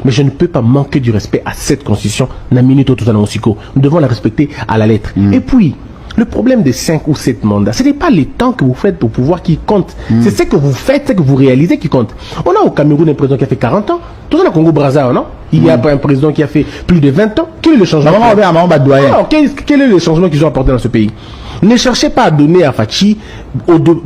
Mais je ne peux pas manquer du respect à cette constitution. Nous devons la respecter à la lettre. Et puis, le problème des 5 ou 7 mandats, ce n'est pas les temps que vous faites au pouvoir qui compte. C'est ce que vous faites, ce que vous réalisez qui compte. On a au Cameroun un président qui a fait 40 ans. Tout dans le Congo-Brazzaville, non? Il y a un président qui a fait plus de 20 ans. Quel est le changement? Quel est le changement qu'ils ont apporté dans ce pays? Ne cherchez pas à donner à Fachi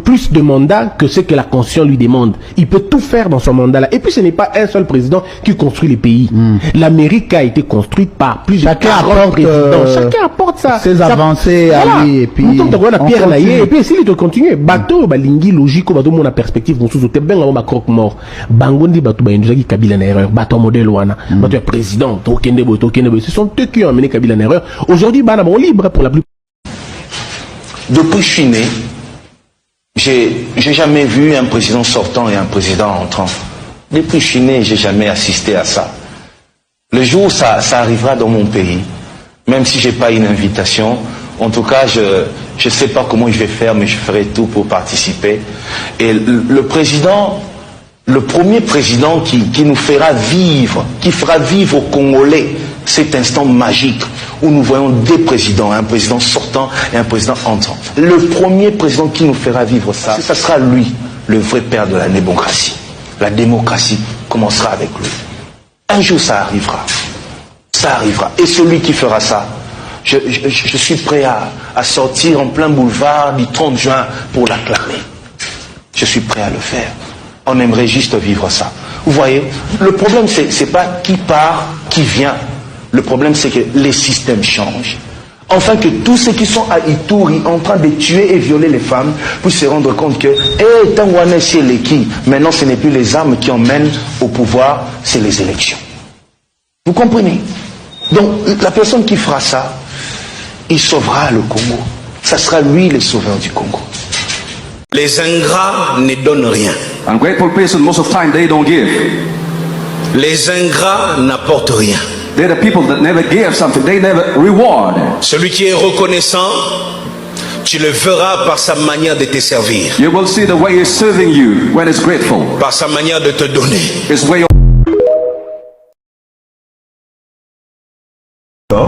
plus de mandats que ce que la Constitution lui demande. Il peut tout faire dans son mandat-là. Et puis ce n'est pas un seul président qui construit les pays. L'Amérique a été construite par plusieurs présidents. Chacun apporte ses avancées à lui. Et puis et puis s'il doit continuer, bateau balingi logique bateau mon perspective nous sous te benga ma croque mort. Bangondi bateau ba indjaki Kabila na erreur. Bateau modèle wana. Bateau président Tokende Boy. Ce sont eux qui ont amené Kabila en erreur. Aujourd'hui bana bon libre pour la plupart. Depuis que je suis né, j'ai jamais vu un président sortant et un président entrant. Depuis que je suis né, j'ai jamais assisté à ça. Le jour où ça arrivera dans mon pays, même si j'ai pas une invitation, en tout cas, je sais pas comment je vais faire, mais je ferai tout pour participer. Et le président, le premier président qui nous fera vivre, qui fera vivre aux Congolais cet instant magique où nous voyons deux présidents, un président sortant et un président entrant. Le premier président qui nous fera vivre ça, ça sera lui, le vrai père de la démocratie. La démocratie commencera avec lui. Un jour ça arrivera. Ça arrivera. Et celui qui fera ça, je suis prêt à sortir en plein boulevard du 30 juin pour l'acclamer. Je suis prêt à le faire. On aimerait juste vivre ça. Vous voyez, le problème c'est pas qui part, qui vient. Le problème, c'est que les systèmes changent. Enfin, que tous ceux qui sont à Ituri en train de tuer et violer les femmes puissent se rendre compte que, maintenant, ce n'est plus les armes qui emmènent au pouvoir, c'est les élections. Vous comprenez? Donc, la personne qui fera ça, il sauvera le Congo. Ça sera lui le sauveur du Congo. Les ingrats ne donnent rien. Ungrateful person, most of the time, they don't give. Les ingrats n'apportent rien. They're the people that never give something, they never reward. Celui qui est reconnaissant, tu le verras par sa manière de te servir. You will see the way he's serving you when he's grateful. Par sa manière de te donner. His way.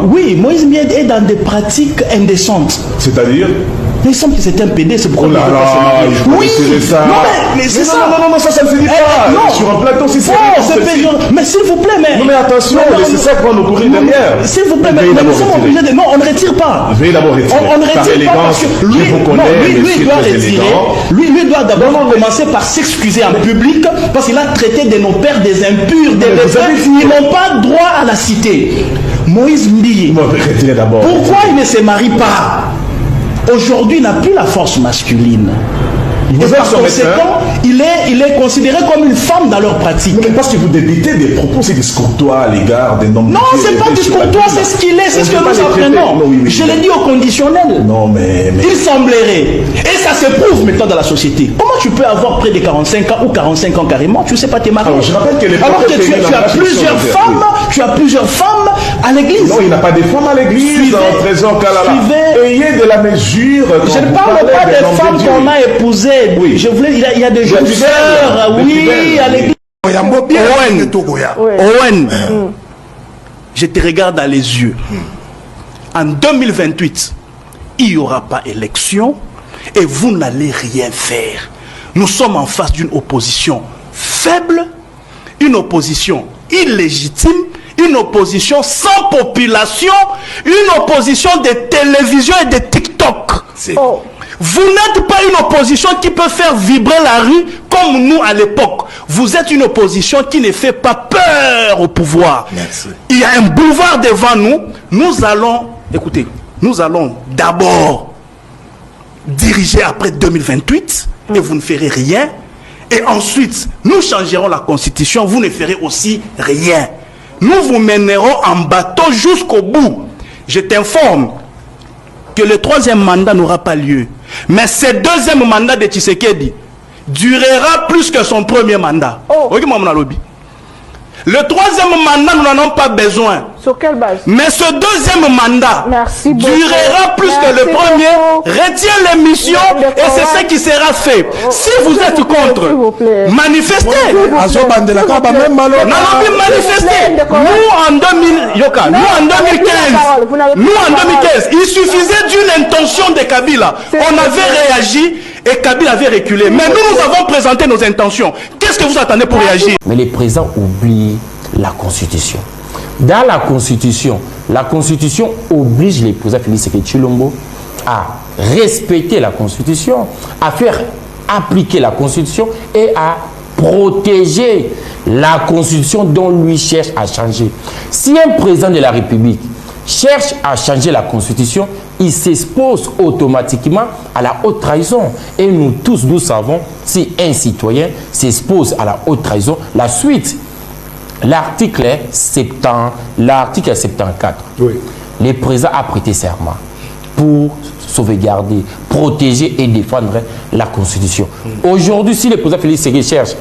Oui, Moïse Mied est dans des pratiques indécentes. C'est-à-dire? Il semble que c'est un PD, c'est pourquoi il ne peut pas se marier. Oui, ça. Non, mais c'est ça. Non, ça ne se dit pas. Non. Sur un plateau, c'est ça. Mais s'il vous plaît, mais... Non, mais attention, c'est ça qu'on nous courir derrière. S'il vous plaît, mais nous sommes obligés de... Non, on ne retire pas. Veuillez d'abord retirer. On ne retire pas parce que lui doit d'abord commencer par s'excuser en public parce qu'il a traité de nos pères des impurs, des bébés qui n'ont pas droit à la cité. Moïse Mbiye, pourquoi il ne se marie pas? Aujourd'hui, il n'a plus la force masculine. Et par conséquent, il est considéré comme une femme dans leur pratique. Mais parce que vous débitez des propos, c'est discourtois à l'égard des noms. Non, c'est pas discourtois, c'est ce qu'il est, c'est ce que nous apprenons. Je l'ai dit au conditionnel. Non, mais... Il semblerait. Et ça se prouve maintenant dans la société. Comment tu peux avoir près de 45 ans ou 45 ans carrément, tu ne sais pas te marier? Alors, je rappelle que alors que tu as plusieurs femmes, à l'église. Non, il n'y a pas de femmes à l'église. Ayez de la mesure. Je ne parle pas des femmes qu'on a épousées. Oui. Je voulais, il y a des jeunes sœurs, oui, à l'église. Owen, je te regarde dans les yeux. En 2028, il n'y aura pas élection et vous n'allez rien faire. Nous sommes en face d'une opposition faible, une opposition illégitime, une opposition sans population, une opposition de télévision et de TikTok. Vous n'êtes pas une opposition qui peut faire vibrer la rue comme nous à l'époque. Vous êtes une opposition qui ne fait pas peur au pouvoir. Merci. Il y a un boulevard devant nous. Nous allons, écoutez, nous allons d'abord diriger après 2028 et vous ne ferez rien. Et ensuite, nous changerons la constitution, vous ne ferez aussi rien. Nous vous mènerons en bateau jusqu'au bout. Je t'informe que le troisième mandat n'aura pas lieu. Mais ce deuxième mandat de Tshisekedi durera plus que son premier mandat. Le troisième mandat, nous n'en avons pas besoin. Sur quelle base? Mais ce deuxième mandat durera plus que le premier. Retiens l'émission et c'est ce qui sera fait. Si vous êtes contre, manifestez. Manifestez. en 2015, il suffisait d'une intention de Kabila. On avait réagi et Kabila avait reculé. Mais nous avons présenté nos intentions. Qu'est-ce que vous attendez pour réagir? Mais les présidents oublient la Constitution. Dans la Constitution oblige les présidents Félix Tshisekedi Tshilombo à respecter la Constitution, à faire appliquer la Constitution et à protéger la Constitution dont lui cherche à changer. Si un président de la République cherche à changer la Constitution, il s'expose automatiquement à la haute trahison. Et nous tous, nous savons, si un citoyen s'expose à la haute trahison, la suite, l'article 74, oui. Le président a prêté serment pour sauvegarder, protéger et défendre la Constitution. Aujourd'hui, si le président Félix Tshisekedi cherche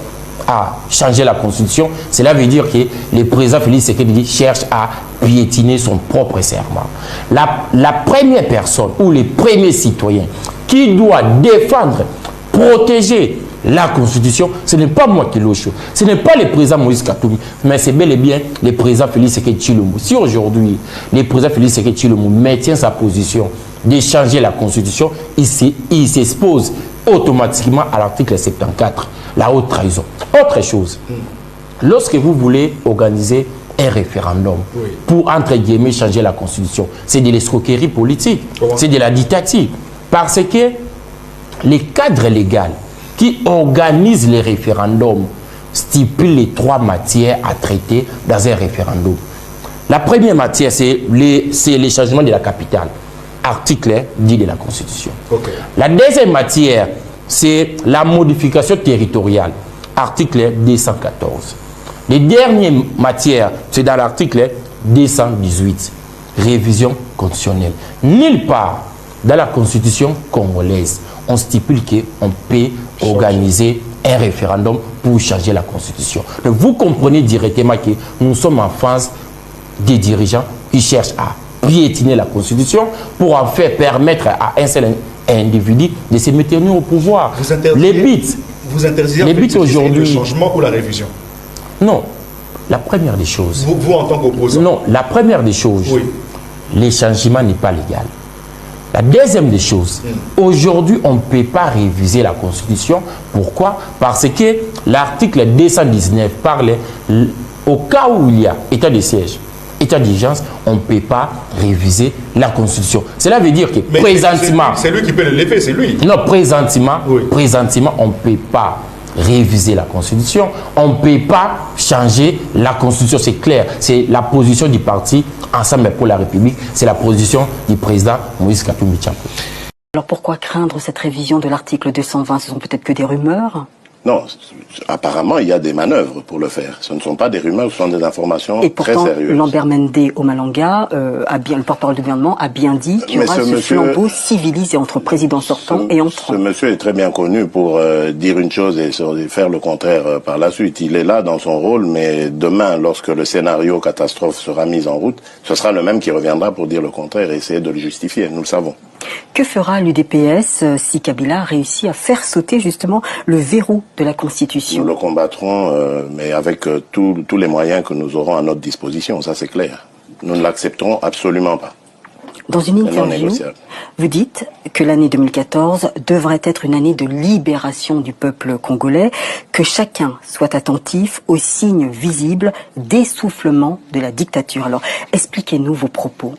à changer la Constitution, cela veut dire que le président Félix Tshisekedi cherche à piétiner son propre serment. La première personne ou les premiers citoyens qui doit défendre, protéger la Constitution, ce n'est pas moi qui l'ai chaud, ce n'est pas le président Moïse Katumbi, mais c'est bel et bien le président Félix Tshisekedi Tshilombo. Si aujourd'hui, le président Félix Tshisekedi Tshilombo maintient sa position de changer la Constitution, il s'expose automatiquement à l'article 74, la haute trahison. Autre chose, lorsque vous voulez organiser un référendum pour, entre guillemets, changer la Constitution, c'est de l'escroquerie politique, c'est de la dictature. Parce que les cadres légaux qui organisent les référendums stipulent les 3 matières à traiter dans un référendum. La première matière, c'est les changements de la capitale. Article 10 de la Constitution. Okay. La deuxième matière, c'est la modification territoriale. Article 214. Les dernières matières, c'est dans l'article 218. Révision constitutionnelle. Nulle part dans la Constitution congolaise, on stipule qu'on peut organiser un référendum pour changer la Constitution. Donc vous comprenez directement que nous sommes en face des dirigeants qui cherchent à piétiner la Constitution pour en faire permettre à un seul individu de se maintenir au pouvoir. Les buts aujourd'hui, le changement ou la révision? Non, la première des choses. Vous en tant qu'opposant? Non, la première des choses, oui. Le changement n'est pas légal. La deuxième des choses, aujourd'hui, on ne peut pas réviser la Constitution. Pourquoi? Parce que l'article 219 parle au cas où il y a état de siège, état d'urgence, on ne peut pas réviser la Constitution. Cela veut dire que présentement... C'est lui qui peut le faire, c'est lui. Non, présentement, on ne peut pas réviser la Constitution. On ne peut pas changer la Constitution, c'est clair. C'est la position du parti Ensemble pour la République. C'est la position du président Moïse Katumbi Tshilombo. Alors pourquoi craindre cette révision de l'article 220? Ce sont peut-être que des rumeurs? Non, apparemment, il y a des manœuvres pour le faire. Ce ne sont pas des rumeurs, ce sont des informations très sérieuses. Et pourtant, Lambert Mende Omalanga, le porte-parole du gouvernement, a bien dit qu'il y aura ce flambeau civilisé entre président sortant et entrant. Ce monsieur est très bien connu pour dire une chose et faire le contraire par la suite. Il est là dans son rôle, mais demain, lorsque le scénario catastrophe sera mis en route, ce sera le même qui reviendra pour dire le contraire et essayer de le justifier. Nous le savons. Que fera l'UDPS si Kabila réussit à faire sauter justement le verrou de la Constitution? Nous le combattrons, mais avec tous les moyens que nous aurons à notre disposition, ça c'est clair. Nous ne l'accepterons absolument pas. Dans une interview, vous dites que l'année 2014 devrait être une année de libération du peuple congolais, que chacun soit attentif aux signes visibles d'essoufflement de la dictature. Alors, expliquez-nous vos propos.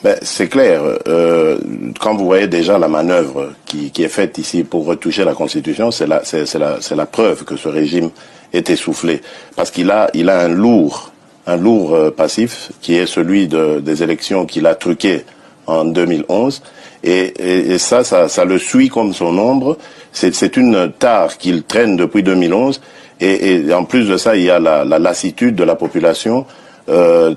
Ben, c'est clair, quand vous voyez déjà la manœuvre qui est faite ici pour retoucher la Constitution, c'est la preuve que ce régime est essoufflé. Parce qu'il a un lourd passif qui est celui des élections qu'il a truquées en 2011. Et ça le suit comme son ombre. C'est une tare qu'il traîne depuis 2011. Et en plus de ça, il y a la lassitude de la population,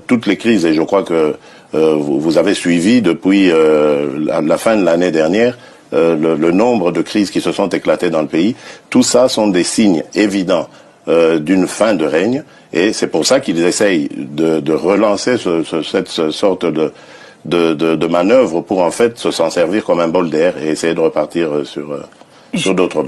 toutes les crises. Et je crois que vous avez suivi depuis la fin de l'année dernière le nombre de crises qui se sont éclatées dans le pays. Tout ça sont des signes évidents d'une fin de règne, et c'est pour ça qu'ils essayent de relancer cette sorte de manœuvre pour en fait s'en servir comme un bol d'air et essayer de repartir sur d'autres bases.